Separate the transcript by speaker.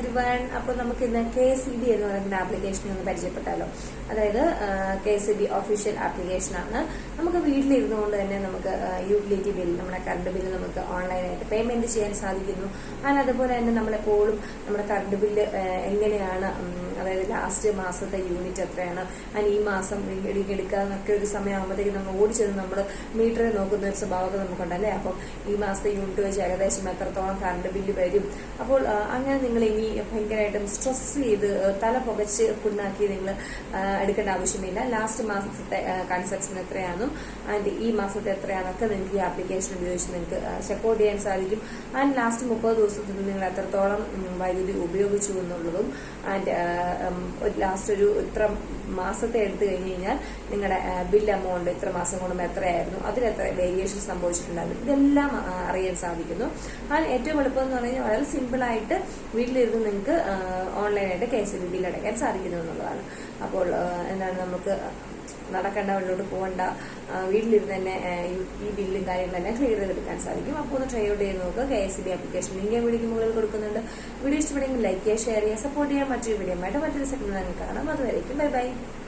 Speaker 1: Everyone. അപ്പോൾ നമുക്ക് ഇന്ന് KCB എന്ന് പറയുന്ന ആപ്ലിക്കേഷൻ ഒന്ന് പരിചയപ്പെട്ടാലോ. അതായത് KCB ഒഫീഷ്യൽ ആപ്ലിക്കേഷൻ ആണ്. നമുക്ക് വീട്ടിലിരുന്നു കൊണ്ട് തന്നെ നമുക്ക് യൂട്ടിലിറ്റി ബിൽ, നമ്മുടെ കറണ്ട് ബില്ല് നമുക്ക് ഓൺലൈനായിട്ട് പേയ്മെന്റ് ചെയ്യാൻ സാധിക്കുന്നു. അതുപോലെ തന്നെ നമ്മളെപ്പോഴും നമ്മുടെ കറണ്ട് ബില്ല് എങ്ങനെയാണ്, അതായത് ലാസ്റ്റ് മാസത്തെ യൂണിറ്റ് എത്രയാണ്, ഈ മാസം റീഡിംഗ് എടുക്കാന്നൊക്കെ ഒരു സമയമാകുമ്പോഴത്തേക്ക് നമ്മൾ ഓടിച്ചെന്ന് നമ്മൾ മീറ്ററിൽ നോക്കുന്ന ഒരു സ്വഭാവമൊക്കെ നമുക്കുണ്ടല്ലേ. അപ്പം ഈ മാസത്തെ യൂണിറ്റ് വെച്ച് ഏകദേശം എത്രത്തോളം കറണ്ട് ബില്ല് വരും. അപ്പോൾ അങ്ങനെ നിങ്ങൾ ഇനി ഭയങ്കരമായിട്ടും സ്ട്രെസ് ചെയ്ത് തല പുകച്ച് പുണ്ണാക്കി നിങ്ങൾ എടുക്കേണ്ട ആവശ്യമില്ല. ലാസ്റ്റ് മാസത്തെ കൺസപ്ഷൻ എത്രയാണെന്നും ഈ മാസത്തെ എത്രയാണെന്നൊക്കെ നിങ്ങൾക്ക് ഈ ആപ്ലിക്കേഷൻ ഉപയോഗിച്ച് നിങ്ങൾക്ക് ചെക്കൗട്ട് ചെയ്യാൻ സാധിക്കും. ലാസ്റ്റ് 30 ദിവസത്തിൽ നിങ്ങൾ എത്രത്തോളം വൈദ്യുതി ഉപയോഗിച്ചു എന്നുള്ളതും ലാസ്റ്റ് ഒരു ഇത്ര മാസത്തെ എടുത്തു കഴിഞ്ഞ് കഴിഞ്ഞാൽ നിങ്ങളുടെ ബിൽ എമൗണ്ട് ഇത്ര മാസം കൊണ്ടും എത്രയായിരുന്നു, അതിലെത്ര വേരിയേഷൻ സംഭവിച്ചിട്ടുണ്ടായിരുന്നു, ഇതെല്ലാം അറിയാൻ സാധിക്കുന്നു. ഏറ്റവും എളുപ്പം എന്ന് പറഞ്ഞാൽ വളരെ സിമ്പിൾ ആയിട്ട് വീട്ടിലിരുന്ന് നിങ്ങൾക്ക് ഓൺലൈനായിട്ട് KCB ബിൽ അടയ്ക്കാൻ സാധിക്കുന്നു എന്നുള്ളതാണ്. അപ്പോൾ എന്താണ്, നമുക്ക് നടക്കേണ്ട, വഴിയോട്ട് പോകേണ്ട, വീട്ടിലിരുന്ന് തന്നെ ഈ ബില്ലും കാര്യങ്ങളെല്ലാം ക്ലിയർ ചെയ്തെടുക്കാൻ സാധിക്കും. അപ്പോൾ ഒന്ന് ട്രൈ ഔട്ട് ചെയ്ത് നോക്കുക. KCB ആപ്ലിക്കേഷൻ ലിങ്ക് വീഡിയോക്ക് മുകളിൽ കൊടുക്കുന്നുണ്ട്. വീഡിയോ ഇഷ്ടപ്പെടുമെങ്കിൽ ലൈക്ക് ചെയ്യുക, ഷെയർ ചെയ്യുക, സപ്പോർട്ട് ചെയ്യുക. മറ്റൊരു വീഡിയോ ആയിട്ട് മറ്റൊരു സെക്കൻഡ് നിങ്ങൾക്ക് കാണാം. അതുവരേക്കും ബൈ ബൈ.